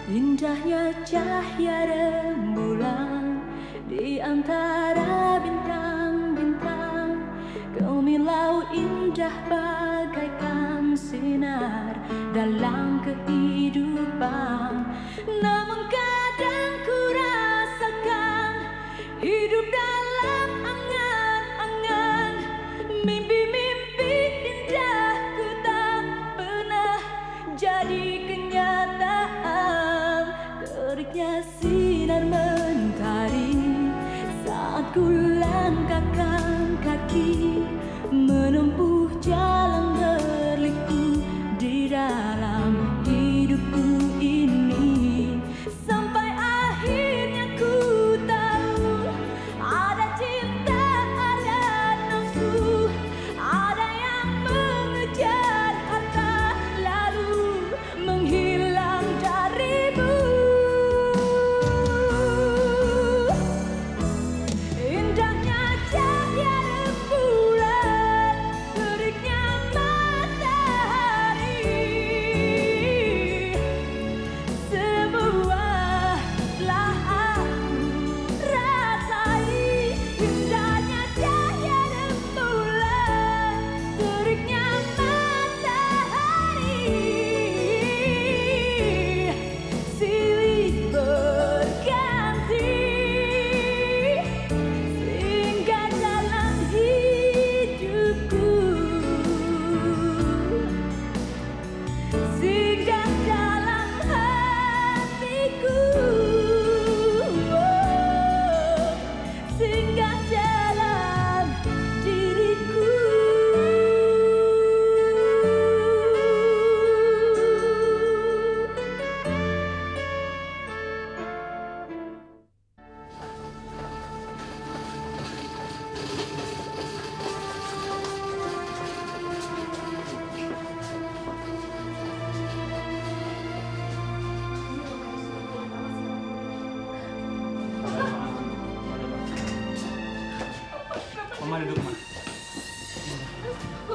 Indahnya cahaya rembulan di antara bintang-bintang. Kemilau indah bagaikan sinar dalam kehidupan. Namun kadang ku rasakan hidup dalam angan-angan. Mimpi-mimpi indahku tak pernah jadi kenyataan. Teriknya sinar mentari saat ku langkahkan kaki menempuh jalan berliku di dalam hidupku ini. Sampai akhirnya ku tahu ada cinta, ada nafsu, ada yang mengejar harta lalu menghilang darimu. Indahnya cahaya rembulan, teriknya matahari, semua telah aku rasai. Indahnya cahaya rembulan, teriknya matahari, silih berganti singgah dalam hidupku, singgah dalam hatiku, oh, singgah dalam diriku. Mama duduk, Ma.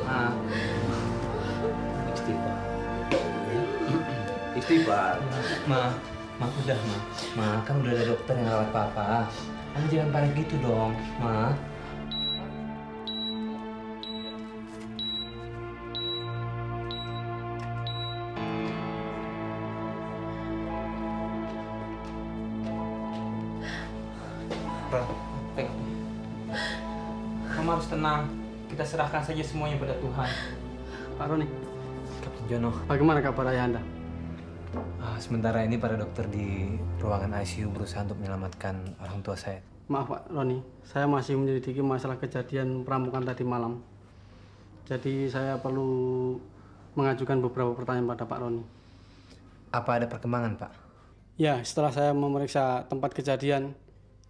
Ma. Istighfar. Istighfar. Ma, udah, Ma. Ma, kan udah ada dokter yang rawat Papa. Kamu jangan panik gitu dong, Ma. Pegang. Mama harus tenang. Kita serahkan saja semuanya pada Tuhan. Pak Roni, Kapten Jono. bagaimana kabar ayah Anda? Sementara ini para dokter di ruangan ICU berusaha untuk menyelamatkan orang tua saya. Maaf Pak Roni, saya masih menyelidiki masalah kejadian perampokan tadi malam. Jadi saya perlu mengajukan beberapa pertanyaan pada Pak Roni. Apa ada perkembangan, Pak? Ya, setelah saya memeriksa tempat kejadian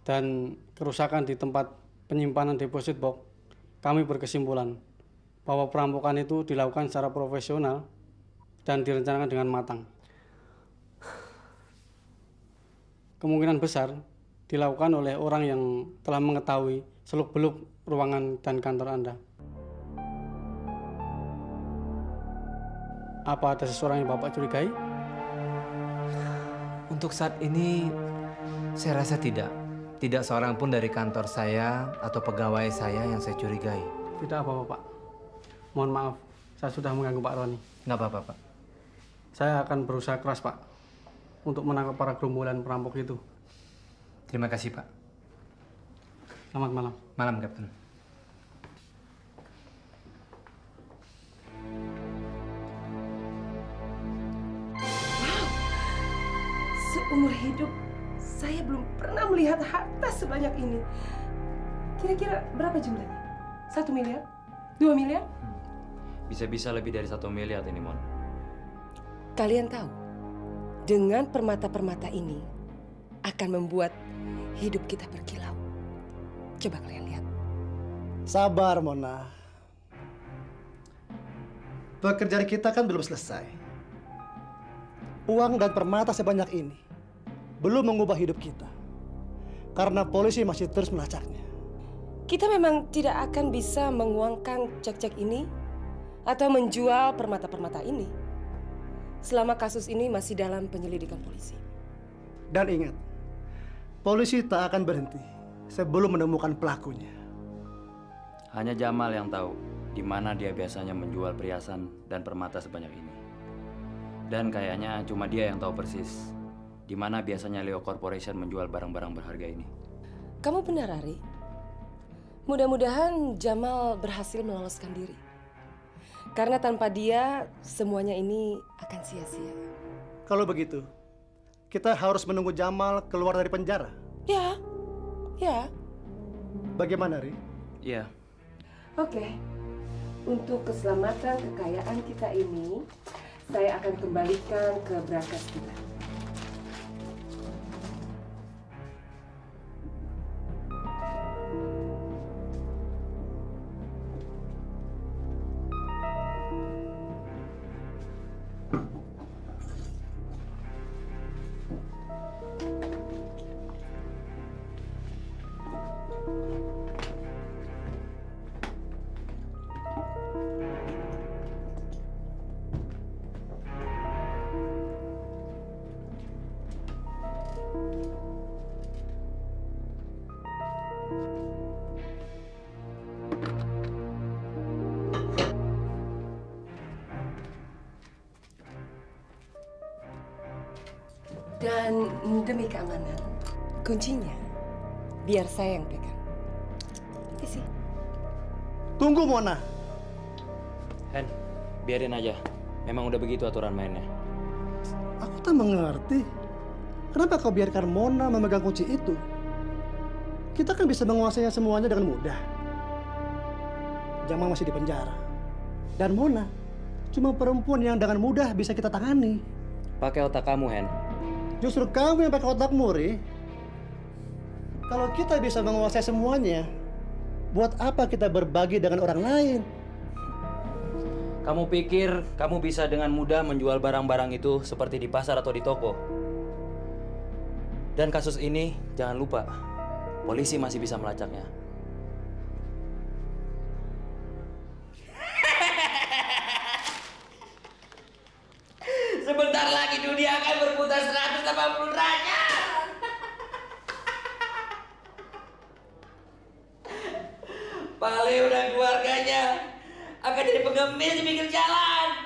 dan kerusakan di tempat penyimpanan deposit box, kami berkesimpulan bahwa perampokan itu dilakukan secara profesional dan direncanakan dengan matang. Kemungkinan besar dilakukan oleh orang yang telah mengetahui seluk-beluk ruangan dan kantor Anda. Apa ada seseorang yang Bapak curigai? Untuk saat ini, saya rasa tidak. Tidak seorang pun dari kantor saya atau pegawai saya yang saya curigai. Tidak apa-apa, Pak. Mohon maaf, saya sudah mengganggu Pak Roni. Nggak apa-apa, Pak. Saya akan berusaha keras, Pak, untuk menangkap para gerombolan perampok itu. Terima kasih, Pak. Selamat malam. Malam, Kapten. Seumur hidup, saya belum pernah melihat harta sebanyak ini. Kira-kira berapa jumlahnya? 1 miliar? 2 miliar? Bisa-bisa lebih dari 1 miliar ini, Mon. Kalian tahu, dengan permata-permata ini akan membuat hidup kita berkilau. Coba kalian lihat. Sabar, Mona. Pekerjaan kita kan belum selesai. Uang dan permata sebanyak ini belum mengubah hidup kita. Karena polisi masih terus melacaknya. Kita memang tidak akan bisa menguangkan cek-cek ini atau menjual permata-permata ini selama kasus ini masih dalam penyelidikan polisi. Dan ingat, polisi tak akan berhenti sebelum menemukan pelakunya. Hanya Jamal yang tahu di mana dia biasanya menjual perhiasan dan permata sebanyak ini. Dan kayaknya cuma dia yang tahu persis di mana biasanya Leo Corporation menjual barang-barang berharga ini. Kamu benar, Ari. Mudah-mudahan Jamal berhasil meloloskan diri. Karena tanpa dia, semuanya ini akan sia-sia. Kalau begitu, kita harus menunggu Jamal keluar dari penjara. Ya, ya. Bagaimana, Ri? Iya. Oke. Untuk keselamatan kekayaan kita ini, saya akan kembalikan ke brankas kita. Dan demi keamanan, kuncinya biar saya yang pegang. Isi. Tunggu, Mona. Hen, biarin aja. Memang udah begitu aturan mainnya. Aku tak mengerti. Kenapa kau biarkan Mona memegang kunci itu? Kita kan bisa menguasainya semuanya dengan mudah. Jamal masih di penjara. Dan Mona cuma perempuan yang dengan mudah bisa kita tangani. Pakai otak kamu, Hen. Justru kamu yang pakai otakmu, Ri. Kalau kita bisa menguasai semuanya, buat apa kita berbagi dengan orang lain? Kamu pikir kamu bisa dengan mudah menjual barang-barang itu seperti di pasar atau di toko? Dan kasus ini, jangan lupa, polisi masih bisa melacaknya. Sebentar lagi dunia akan berputar 180 derajat. Pak Leo dan keluarganya akan jadi pengemis di pinggir jalan.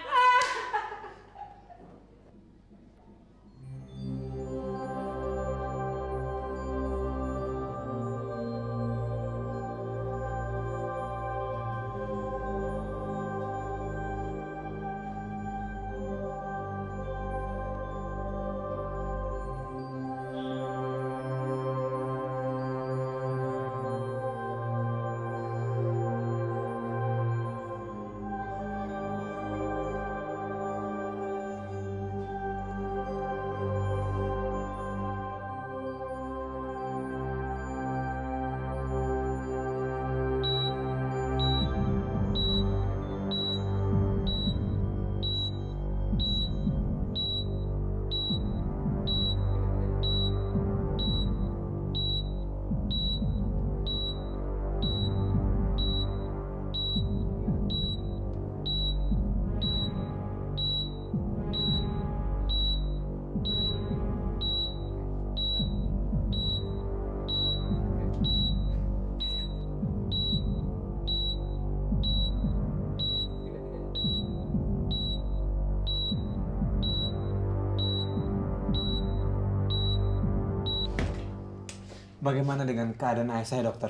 Bagaimana dengan keadaan ayah saya, dokter?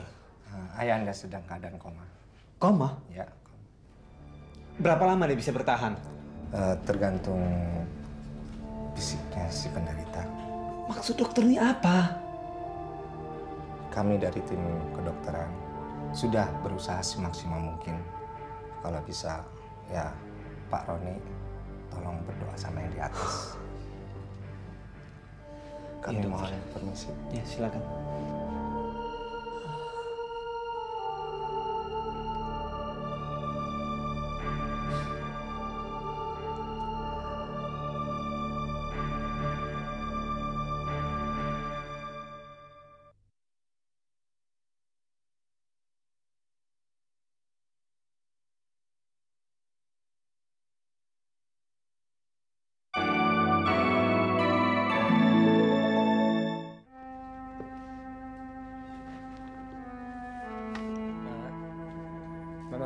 Ayah Anda sedang keadaan koma. Koma? Ya. Berapa lama dia bisa bertahan? Tergantung fisiknya si penderita. Maksud dokter ini apa? Kami dari tim kedokteran sudah berusaha semaksimal mungkin. Kalau bisa, ya Pak Roni tolong berdoa sama yang di atas. Kami Iya, mohon permisi. Ya, silakan.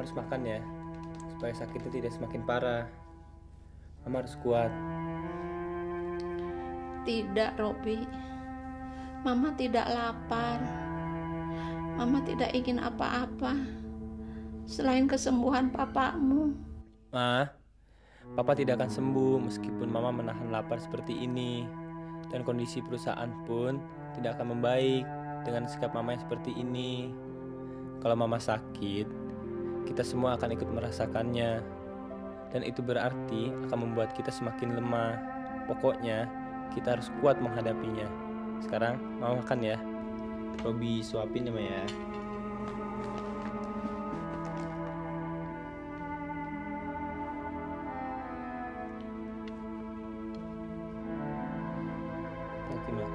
Mama harus makan ya, supaya sakitnya tidak semakin parah. Mama harus kuat. Tidak, Robi. Mama tidak lapar. Mama tidak ingin apa-apa selain kesembuhan papamu. Ma, Papa tidak akan sembuh meskipun Mama menahan lapar seperti ini. Dan kondisi perusahaan pun tidak akan membaik dengan sikap Mama yang seperti ini. Kalau Mama sakit, kita semua akan ikut merasakannya. Dan itu berarti akan membuat kita semakin lemah. Pokoknya, kita harus kuat menghadapinya. Sekarang, Mama makan ya. Robi suapin ya, Ma ya. Oke, Ma.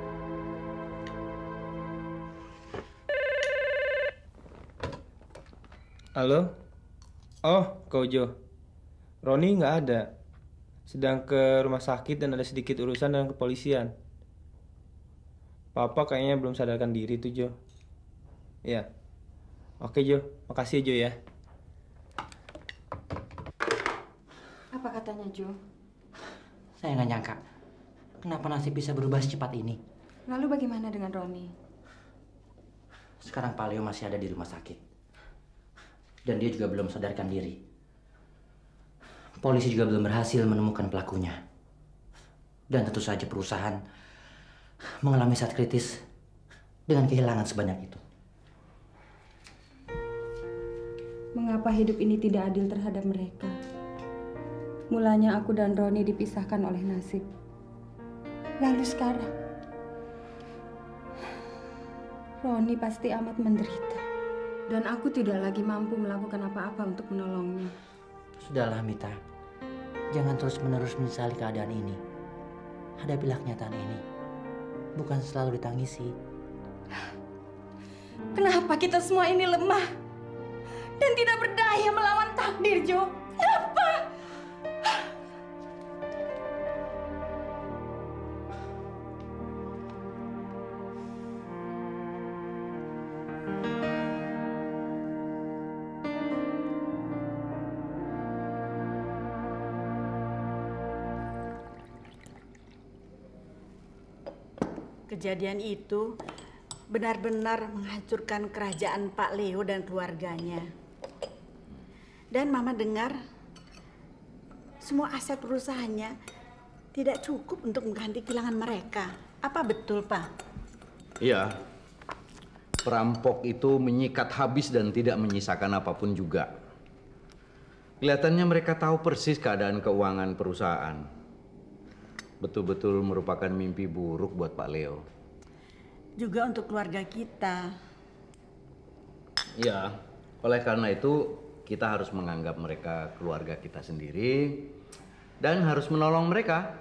Halo? Oh, Kak Ujo. Roni nggak ada. Sedang ke rumah sakit dan ada sedikit urusan dengan kepolisian. Papa kayaknya belum sadarkan diri tuh, Jo. Iya. Oke, Jo. Makasih, Jo ya. Apa katanya, Jo? Saya nggak nyangka. Kenapa nasib bisa berubah secepat ini? Lalu bagaimana dengan Roni? Sekarang Pak Leo masih ada di rumah sakit. Dan dia juga belum sadarkan diri. Polisi juga belum berhasil menemukan pelakunya. Dan tentu saja perusahaan mengalami saat kritis dengan kehilangan sebanyak itu. Mengapa hidup ini tidak adil terhadap mereka? Mulanya aku dan Roni dipisahkan oleh nasib. Lalu sekarang, Roni pasti amat menderita. Dan aku tidak lagi mampu melakukan apa-apa untuk menolongnya. Sudahlah, Mita. Jangan terus-menerus menyesali keadaan ini. Hadapilah kenyataan ini. Bukan selalu ditangisi. Kenapa kita semua ini lemah dan tidak berdaya melawan takdir, Jo? Kenapa? Kejadian itu benar-benar menghancurkan kerajaan Pak Leo dan keluarganya. Dan Mama dengar semua aset perusahaannya tidak cukup untuk mengganti kehilangan mereka. Apa betul, Pak? Iya. Perampok itu menyikat habis dan tidak menyisakan apapun juga. Kelihatannya mereka tahu persis keadaan keuangan perusahaan. Betul-betul merupakan mimpi buruk buat Pak Leo. Juga untuk keluarga kita. Ya, oleh karena itu kita harus menganggap mereka keluarga kita sendiri dan harus menolong mereka,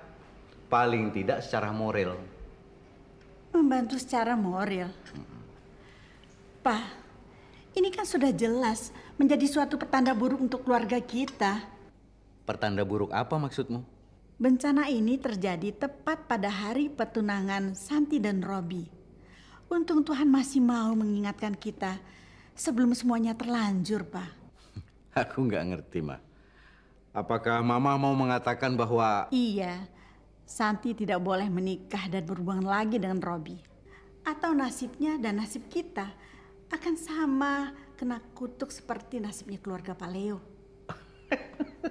paling tidak secara moral. Membantu secara moral. Pak, ini kan sudah jelas menjadi suatu pertanda buruk untuk keluarga kita. Pertanda buruk apa maksudmu? Bencana ini terjadi tepat pada hari pertunangan Santi dan Robi. Untung Tuhan masih mau mengingatkan kita sebelum semuanya terlanjur, Pak. Aku nggak ngerti, Ma. Apakah Mama mau mengatakan bahwa... Iya, Santi tidak boleh menikah dan berhubungan lagi dengan Robi. Atau nasibnya dan nasib kita akan sama kena kutuk seperti nasibnya keluarga Pak Leo.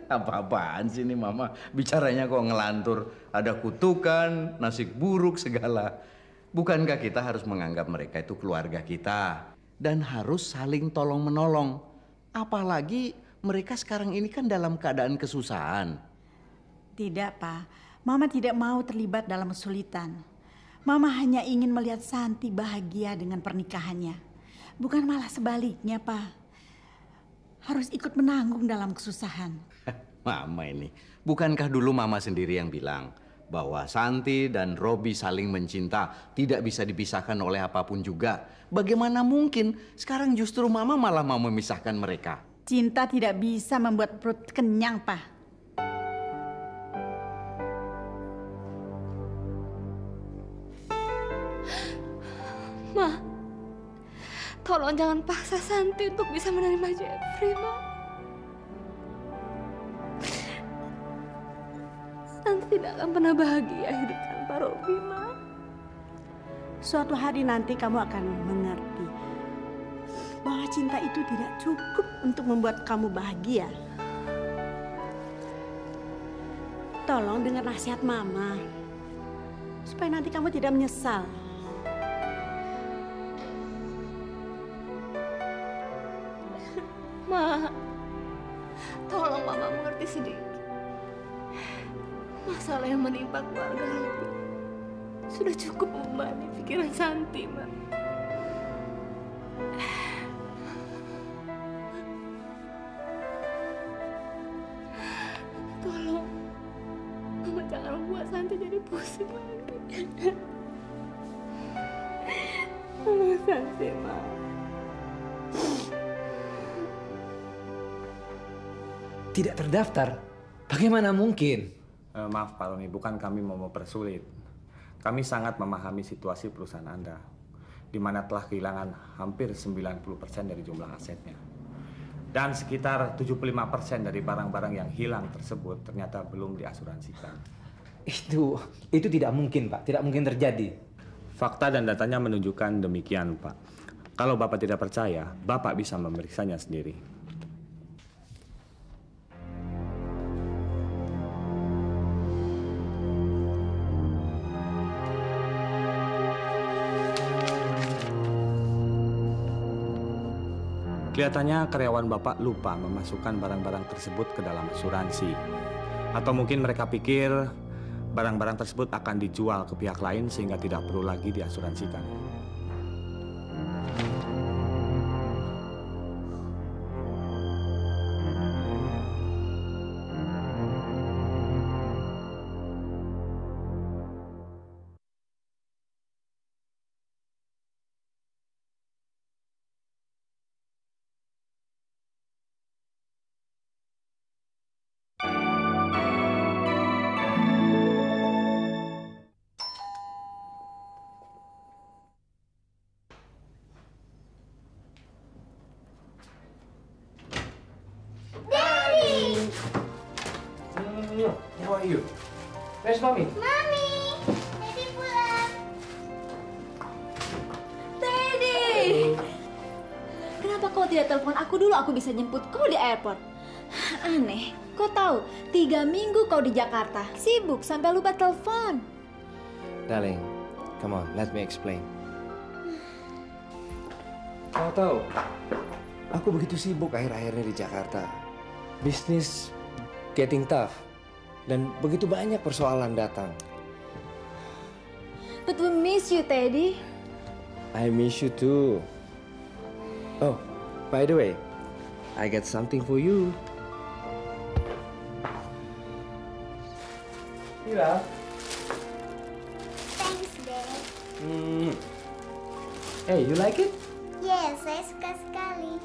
Apa-apaan sih ini Mama? Bicaranya kok ngelantur. Ada kutukan, nasib buruk segala. Bukankah kita harus menganggap mereka itu keluarga kita? Dan harus saling tolong-menolong. Apalagi mereka sekarang ini kan dalam keadaan kesusahan. Tidak, Pak. Mama tidak mau terlibat dalam kesulitan. Mama hanya ingin melihat Santi bahagia dengan pernikahannya. Bukan malah sebaliknya, Pak. Harus ikut menanggung dalam kesusahan. Mama ini, bukankah dulu Mama sendiri yang bilang bahwa Santi dan Robi saling mencinta, tidak bisa dipisahkan oleh apapun juga. Bagaimana mungkin sekarang justru Mama malah mau memisahkan mereka? Cinta tidak bisa membuat perut kenyang, Pak. Ma, tolong jangan paksa Santi untuk bisa menerima Jeffrey, Ma. tidak akan pernah bahagia hidup tanpa Robi, Ma. Suatu hari nanti kamu akan mengerti bahwa cinta itu tidak cukup untuk membuat kamu bahagia. Tolong dengar nasihat Mama, supaya nanti kamu tidak menyesal. Ma, tolong Mama mengerti sedikit. Masalah yang menimpa keluarga Robi sudah cukup membebani pikiran Santi, Ma. Tolong, Mama jangan membuat Santi jadi pusing lagi. Tolong Santi, Ma. Tidak terdaftar? Bagaimana mungkin? Maaf Pak Roni, bukan kami mau mempersulit. Kami sangat memahami situasi perusahaan Anda, di mana telah kehilangan hampir 90% dari jumlah asetnya. Dan sekitar 75% dari barang-barang yang hilang tersebut ternyata belum diasuransikan. Itu tidak mungkin, Pak. Tidak mungkin terjadi. Fakta dan datanya menunjukkan demikian, Pak. Kalau Bapak tidak percaya, Bapak bisa memeriksanya sendiri. Kelihatannya karyawan Bapak lupa memasukkan barang-barang tersebut ke dalam asuransi. Atau mungkin mereka pikir barang-barang tersebut akan dijual ke pihak lain sehingga tidak perlu lagi diasuransikan. How are you? Where's Mommy? Mami, Teddy pulang. Teddy! Kenapa kau tidak telepon aku dulu? Aku bisa jemput kau di airport. Aneh, kau tahu, 3 minggu kau di Jakarta. Sibuk sampai lupa telepon. Darling, come on, let me explain. Kau tahu, aku begitu sibuk akhir-akhirnya di Jakarta. Bisnis getting tough. Dan begitu banyak persoalan datang. But we miss you, Teddy. I miss you too. Oh, by the way, I got something for you. Mira. Thanks, Dad. Hey, you like it? Yes, saya suka sekali.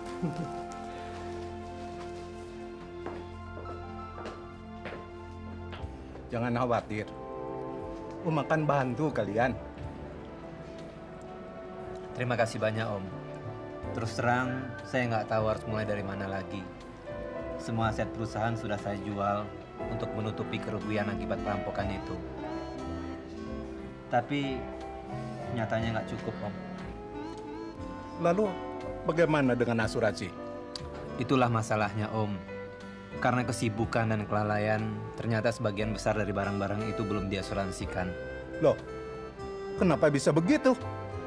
Jangan khawatir. Om akan bantu kalian. Terima kasih banyak, Om. Terus terang, saya nggak tahu harus mulai dari mana lagi. Semua aset perusahaan sudah saya jual untuk menutupi kerugian akibat perampokan itu. Tapi nyatanya nggak cukup, Om. Lalu bagaimana dengan asuransi? Itulah masalahnya, Om. Karena kesibukan dan kelalaian, ternyata sebagian besar dari barang-barang itu belum diasuransikan. Loh, kenapa bisa begitu?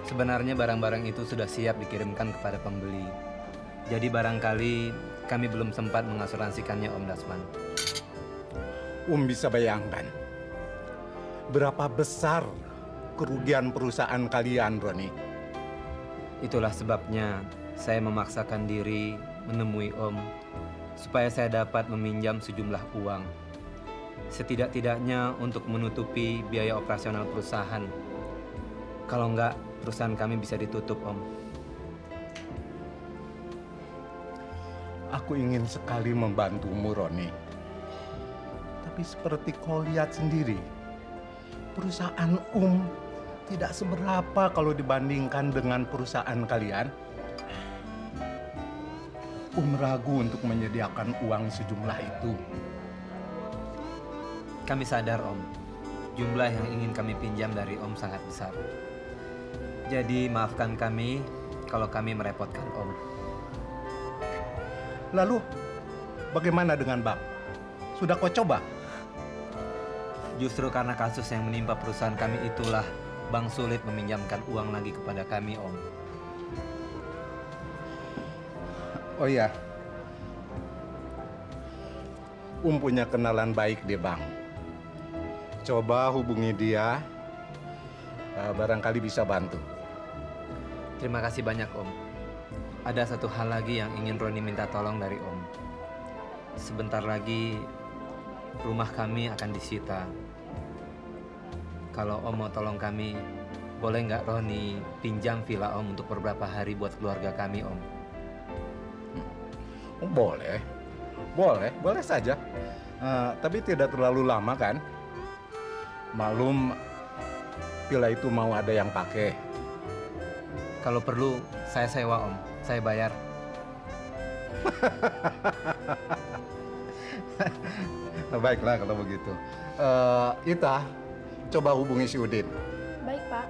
Sebenarnya barang-barang itu sudah siap dikirimkan kepada pembeli. Jadi barangkali kami belum sempat mengasuransikannya, Om Dasman. Bisa bayangkan berapa besar kerugian perusahaan kalian, Roni. Itulah sebabnya saya memaksakan diri menemui Om supaya saya dapat meminjam sejumlah uang. Setidak-tidaknya untuk menutupi biaya operasional perusahaan. Kalau enggak, perusahaan kami bisa ditutup, Om. Aku ingin sekali membantumu, Roni. Tapi seperti kau lihat sendiri, perusahaan tidak seberapa kalau dibandingkan dengan perusahaan kalian. Ragu untuk menyediakan uang sejumlah itu. Kami sadar, Om. jumlah yang ingin kami pinjam dari Om sangat besar. Jadi maafkan kami kalau kami merepotkan Om. Lalu, bagaimana dengan Bang? Sudah kau coba? Justru karena kasus yang menimpa perusahaan kami itulah Bang sulit meminjamkan uang lagi kepada kami, Om. Oh iya, punya kenalan baik deh Bang. Coba hubungi dia, barangkali bisa bantu. Terima kasih banyak, Om. Ada satu hal lagi yang ingin Roni minta tolong dari Om. Sebentar lagi rumah kami akan disita. Kalau Om mau tolong kami, boleh nggak Roni pinjam villa Om untuk beberapa hari buat keluarga kami, Om? Boleh, boleh saja. Tapi tidak terlalu lama kan? Malum villa itu mau ada yang pakai. Kalau perlu, saya sewa Om, saya bayar. Baiklah kalau begitu. Ita, coba hubungi si Udin. Baik, Pak.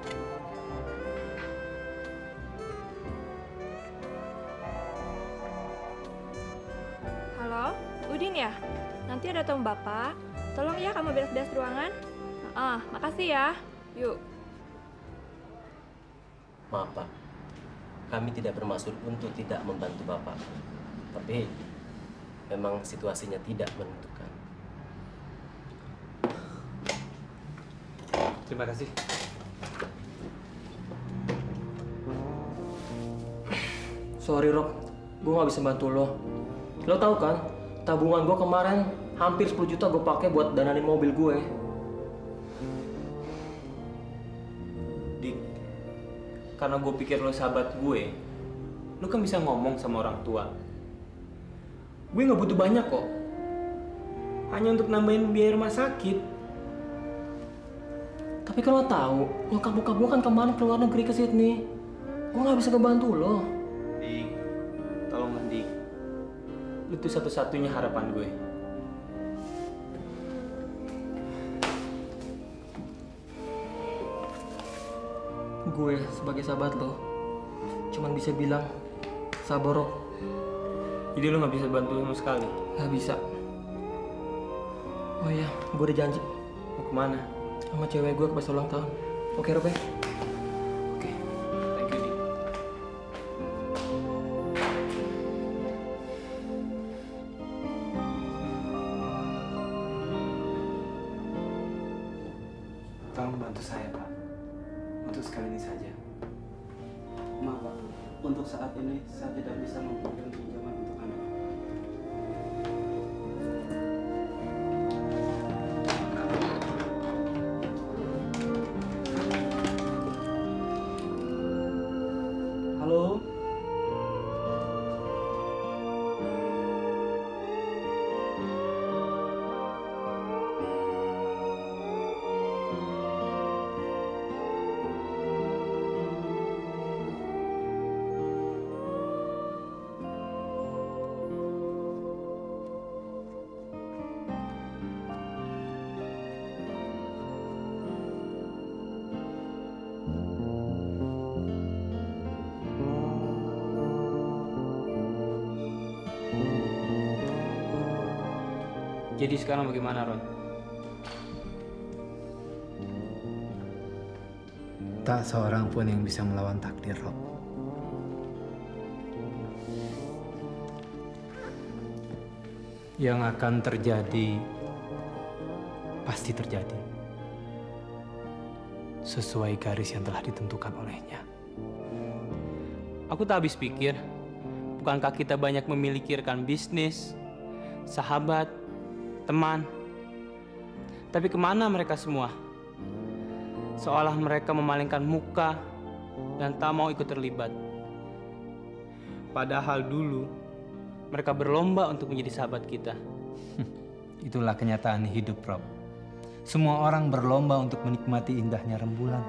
Halo, Udin ya? Nanti ada tamu Bapak. Tolong ya kamu beres-beres ruangan. Makasih ya. Yuk. Maaf, Pak. Kami tidak bermaksud untuk tidak membantu Bapak. Tapi memang situasinya tidak menentukan. Terima kasih. Sorry Rob, gue gak bisa bantu lo. Lo tahu kan, tabungan gue kemarin hampir 10 juta gue pakai buat dananin mobil gue. Dik, karena gue pikir lo sahabat gue, lo kan bisa ngomong sama orang tua. Gue gak butuh banyak kok. Hanya untuk nambahin biaya rumah sakit. Tapi kalau tahu, nyokap bokap gue kan kemarin keluar negeri ke Sydney. Gue gak bisa ngebantu lo. Dik, tolonglah Dik. Lu tuh satu-satunya harapan gue. Gue sebagai sahabat lo, cuman bisa bilang sabar Rob. Jadi lo gak bisa bantu sama sekali? Gak bisa. Oh iya, gue udah janji. Mau kemana? Sama cewek gue ke pesta ulang tahun. Oke, Rob ya? Oke. Thank you, Dik. Tolong bantu saya, Pak. Untuk sekali ini saja. Maaf, Pak. Untuk saat ini saya tidak bisa memberikan pinjaman untuk Anda. Halo? Jadi sekarang bagaimana, Ron? Tak seorang pun yang bisa melawan takdir, Rob. Yang akan terjadi, pasti terjadi. Sesuai garis yang telah ditentukan olehnya. Aku tak habis pikir, bukankah kita banyak memiliki rekan bisnis, sahabat, teman? Tapi kemana mereka semua? Seolah mereka memalingkan muka dan tak mau ikut terlibat. Padahal dulu mereka berlomba untuk menjadi sahabat kita. Itulah kenyataan hidup, Rob. Semua orang berlomba untuk menikmati indahnya rembulan.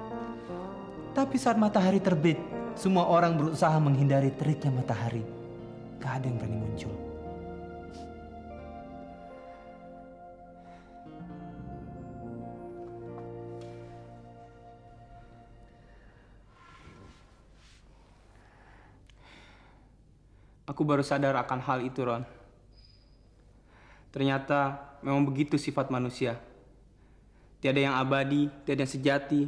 Tapi saat matahari terbit, semua orang berusaha menghindari teriknya matahari. Gak ada yang berani muncul. Aku baru sadar akan hal itu, Ron. Ternyata memang begitu sifat manusia. Tiada yang abadi, tiada yang sejati.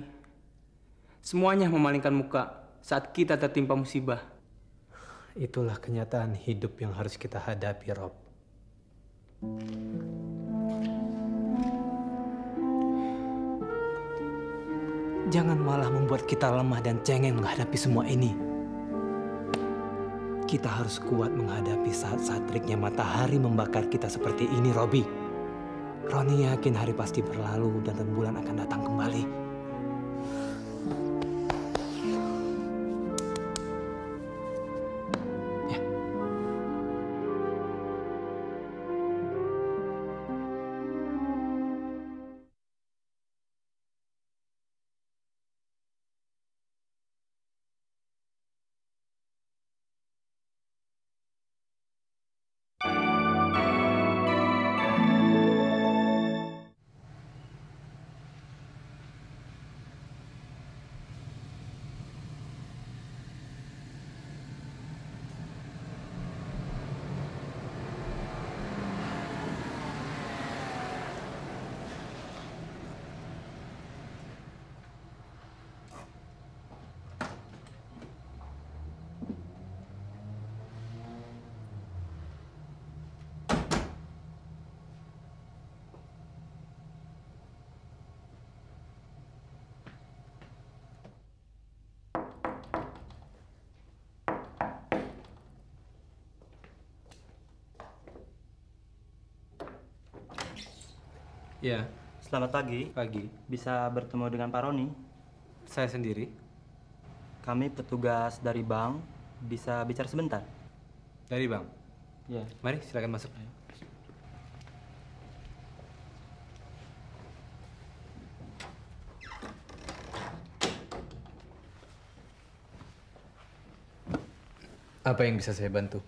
Semuanya memalingkan muka saat kita tertimpa musibah. Itulah kenyataan hidup yang harus kita hadapi, Rob. Jangan malah membuat kita lemah dan cengeng menghadapi semua ini. Kita harus kuat menghadapi saat-saat teriknya matahari membakar kita seperti ini, Robi. Roni yakin hari pasti berlalu dan rembulan akan datang kembali. Ya. Selamat pagi. Pagi. Bisa bertemu dengan Pak Roni? Saya sendiri. Kami petugas dari bank. Bisa bicara sebentar? Dari bank? Ya. Mari, silakan masuk. Apa yang bisa saya bantu?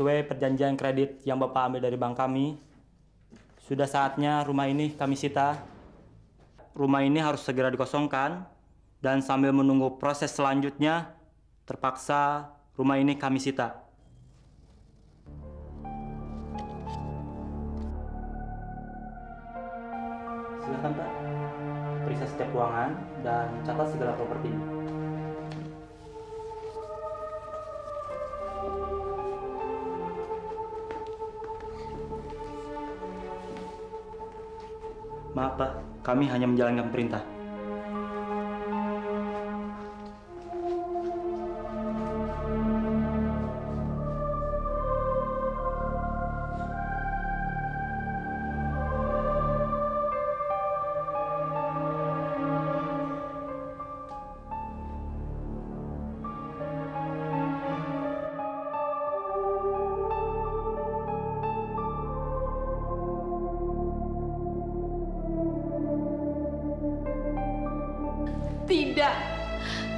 Sesuai perjanjian kredit yang Bapak ambil dari bank kami, sudah saatnya rumah ini kami sita. Rumah ini harus segera dikosongkan, dan sambil menunggu proses selanjutnya, terpaksa rumah ini kami sita. Silakan Pak, periksa setiap ruangan dan catat segala propertinya. Maaf Pak, kami hanya menjalankan perintah.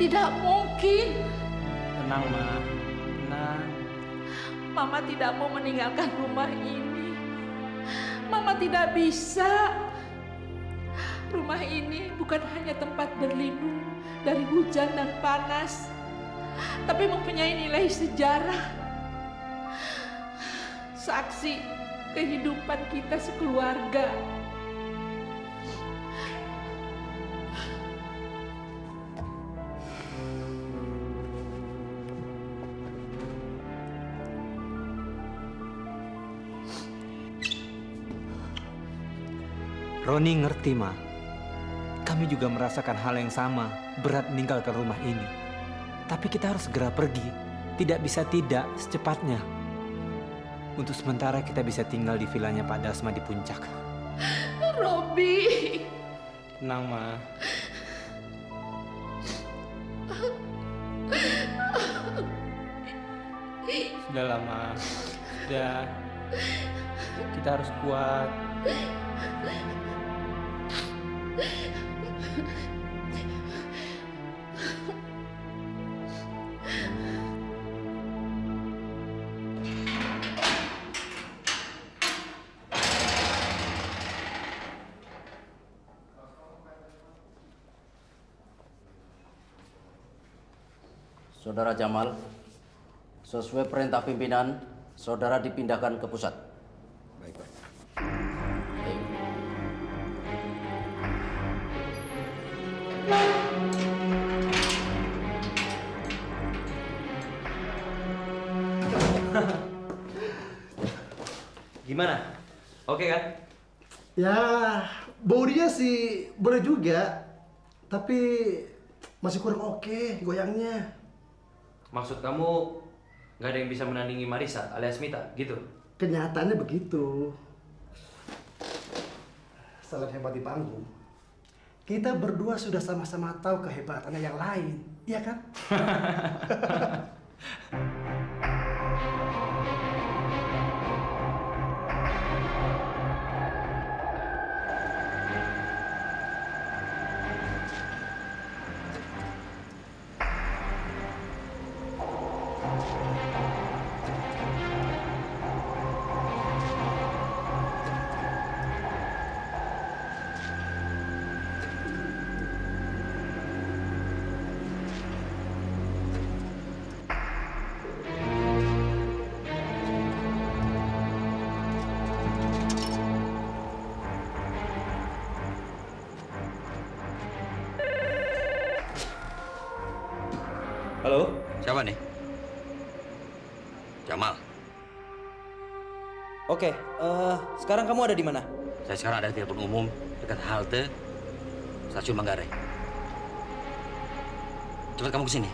Tidak mungkin. Tenang, Ma. Tenang. Mama tidak mau meninggalkan rumah ini. Mama tidak bisa. Rumah ini bukan hanya tempat berlindung dari hujan dan panas, tapi mempunyai nilai sejarah. Saksi kehidupan kita sekeluarga. Roni ngerti, Ma. Kami juga merasakan hal yang sama, berat meninggalkan rumah ini. Tapi kita harus segera pergi. Tidak bisa tidak, secepatnya. Untuk sementara kita bisa tinggal di vilanya Pak Dasma di Puncak. Robi. Tenang, Ma. Sudahlah, Ma. Sudah. Kita harus kuat. Saudara Jamal, sesuai perintah pimpinan, saudara dipindahkan ke pusat. Baik, Pak. Gimana? Oke kan? Ya, bodinya sih boleh juga, tapi masih kurang oke goyangnya. Maksud kamu nggak ada yang bisa menandingi Marisa alias Mita, gitu? Kenyataannya begitu. Selain hebat di panggung, kita berdua sudah sama-sama tahu kehebatannya yang lain, iya kan? Halo? Siapa nih? Jamal. Oke, sekarang kamu ada di mana? Saya sekarang ada di telepon umum dekat halte stasiun Manggarai. Cepat kamu ke sini.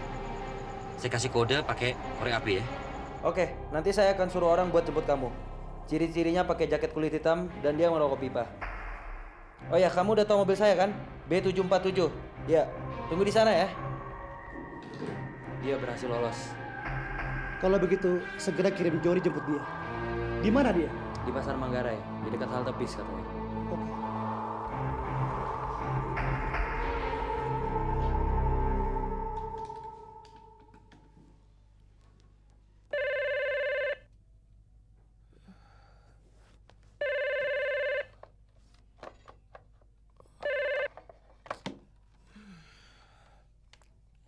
Saya kasih kode pakai korek api ya. Oke, nanti saya akan suruh orang buat jemput kamu. Ciri-cirinya pakai jaket kulit hitam dan dia merokok pipa. Oh ya, kamu udah tahu mobil saya kan? B747. Ya, tunggu di sana ya. Dia berhasil lolos. Kalau begitu, segera kirim Joni jemput dia. Di mana dia? Di Pasar Manggarai, di dekat halte bis katanya. Oke.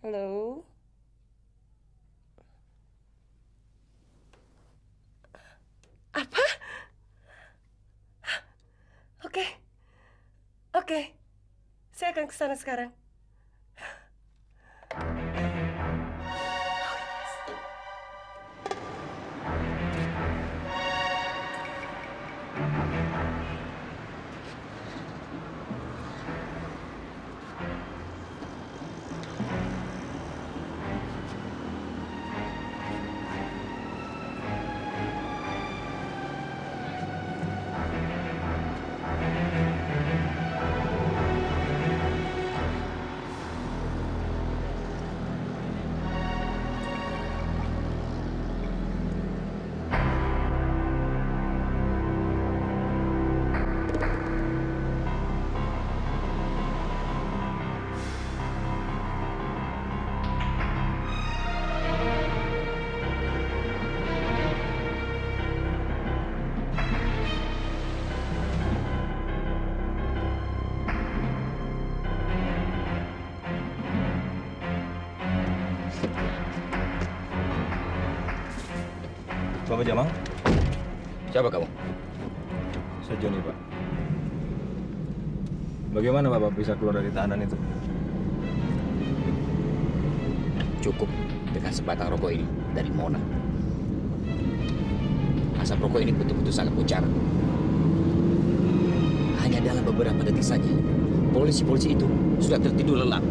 Halo. Apa? Oke. Oke. Saya akan ke sana sekarang. Bapak Jamal? Siapa kamu? Saya Joni, Pak. Bagaimana Bapak bisa keluar dari tahanan itu? Cukup dengan sebatang rokok ini dari Mona. Asap rokok ini betul-betul sangat pucat. Hanya dalam beberapa detik saja, polisi-polisi itu sudah tertidur lelap.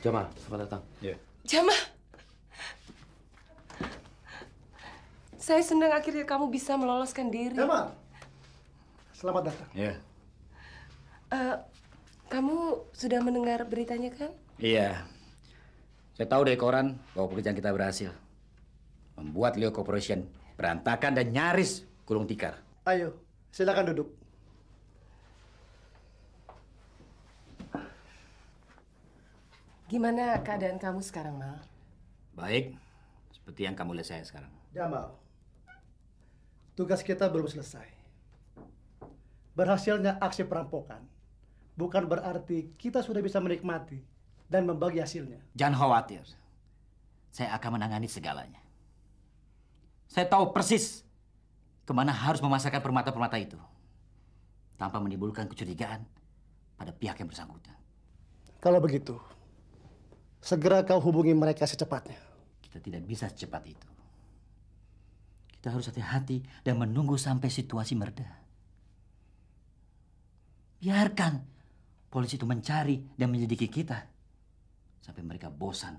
Jamal, selamat datang. Iya. Jamal. Saya senang akhirnya kamu bisa meloloskan diri. Jamal. Selamat datang. Iya. Kamu sudah mendengar beritanya kan? Iya. Saya tahu dari koran bahwa pekerjaan kita berhasil. Membuat Leo Corporation berantakan dan nyaris gulung tikar. Ayo, silakan duduk. Gimana keadaan kamu sekarang, Mal? Baik, seperti yang kamu lihat saya sekarang. Jamal, tugas kita belum selesai. Berhasilnya aksi perampokan bukan berarti kita sudah bisa menikmati dan membagi hasilnya. Jangan khawatir, saya akan menangani segalanya. Saya tahu persis kemana harus memasarkan permata-permata itu tanpa menimbulkan kecurigaan pada pihak yang bersangkutan. Kalau begitu, segera kau hubungi mereka secepatnya. Kita tidak bisa secepat itu. Kita harus hati-hati dan menunggu sampai situasi mereda. Biarkan polisi itu mencari dan menyelidiki kita sampai mereka bosan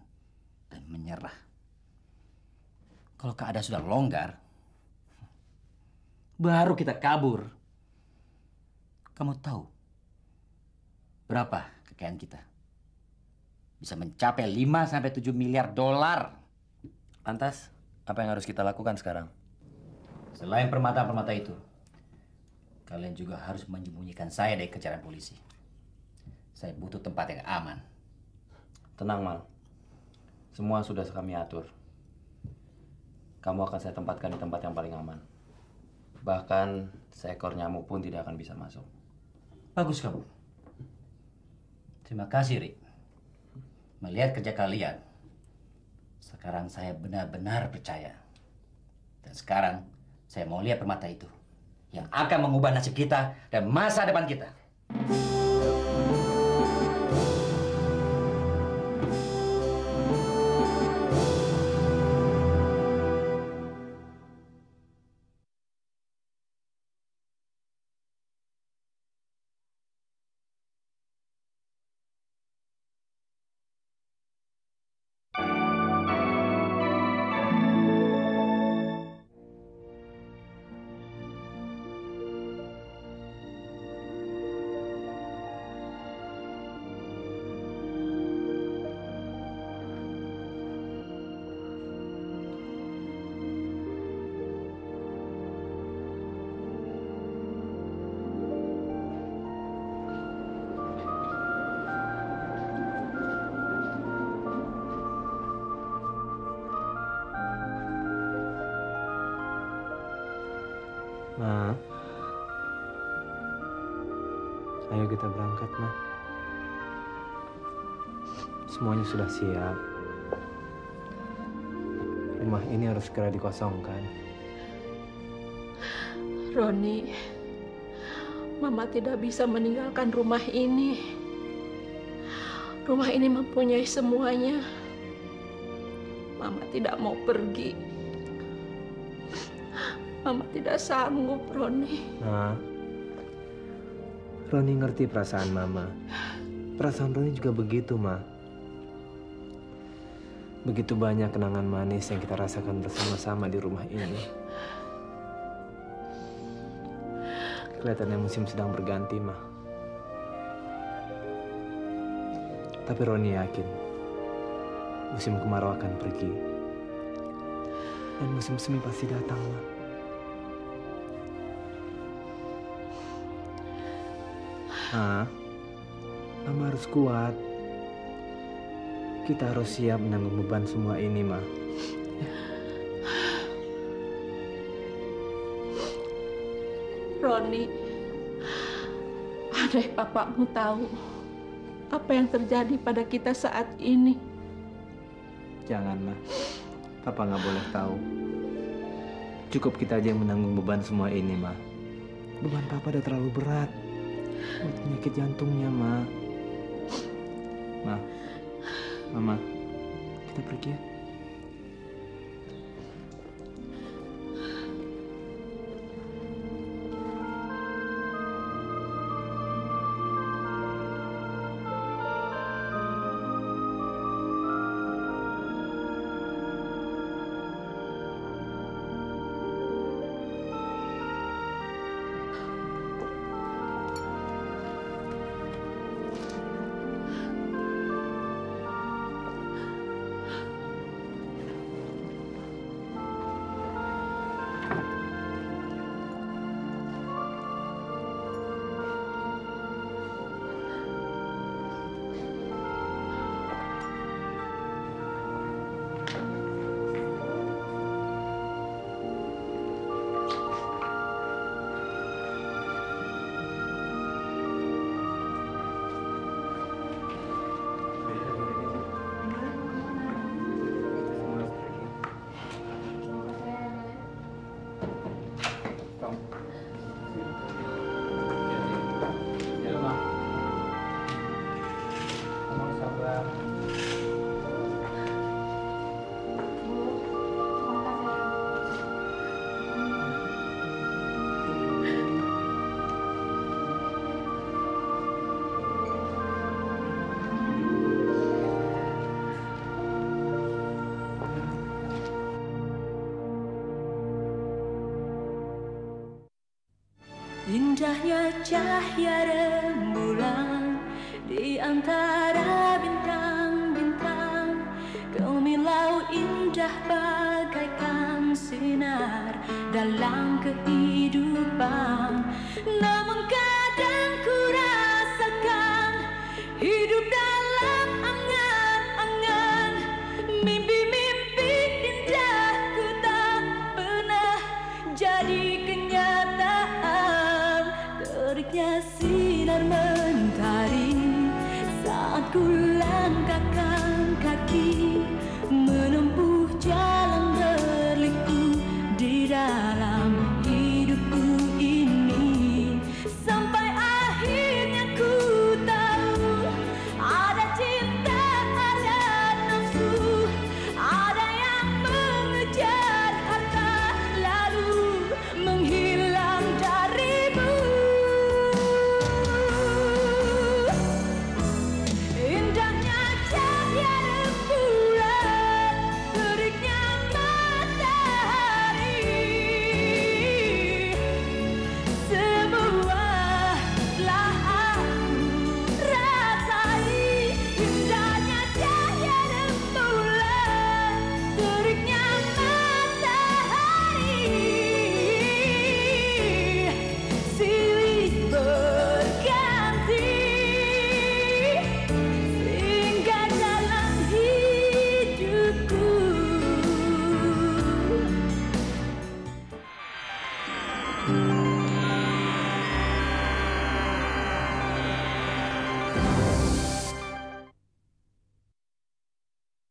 dan menyerah. Kalau keadaan sudah longgar, baru kita kabur. Kamu tahu berapa kekayaan kita? Bisa mencapai 5-7 miliar dolar. Lantas, apa yang harus kita lakukan sekarang? Selain permata-permata itu, kalian juga harus menyembunyikan saya dari kejaran polisi. Saya butuh tempat yang aman. Tenang, Mal. Semua sudah kami atur. Kamu akan saya tempatkan di tempat yang paling aman. Bahkan seekor nyamuk pun tidak akan bisa masuk. Bagus kamu. Terima kasih, Rick. Melihat kerja kalian, sekarang saya benar-benar percaya. Dan sekarang saya mau lihat permata itu yang akan mengubah nasib kita dan masa depan kita. Ma, ayo kita berangkat, Ma. Semuanya sudah siap. Rumah ini harus segera dikosongkan. Roni, Mama tidak bisa meninggalkan rumah ini. Rumah ini mempunyai semuanya. Mama tidak mau pergi. Mama tidak sanggup, Roni. Nah, Roni ngerti perasaan Mama. Perasaan Roni juga begitu, Ma. Begitu banyak kenangan manis yang kita rasakan bersama-sama di rumah ini. Kelihatannya musim sedang berganti, Ma. Tapi Roni yakin musim kemarau akan pergi. Dan musim semi pasti datang, Ma. Mama harus kuat. Kita harus siap menanggung beban semua ini, Ma. Roni, andai papamu tahu apa yang terjadi pada kita saat ini. Jangan, Ma. Papa nggak boleh tahu. Cukup kita aja yang menanggung beban semua ini, Ma. Beban Papa udah terlalu berat. Buat penyakit jantungnya, Ma. Ma, Mama, kita pergi ya. Indahnya cahaya rembulan di antara bintang-bintang. Kau milau indah bagaikan sinar dalam kehidupan. Namun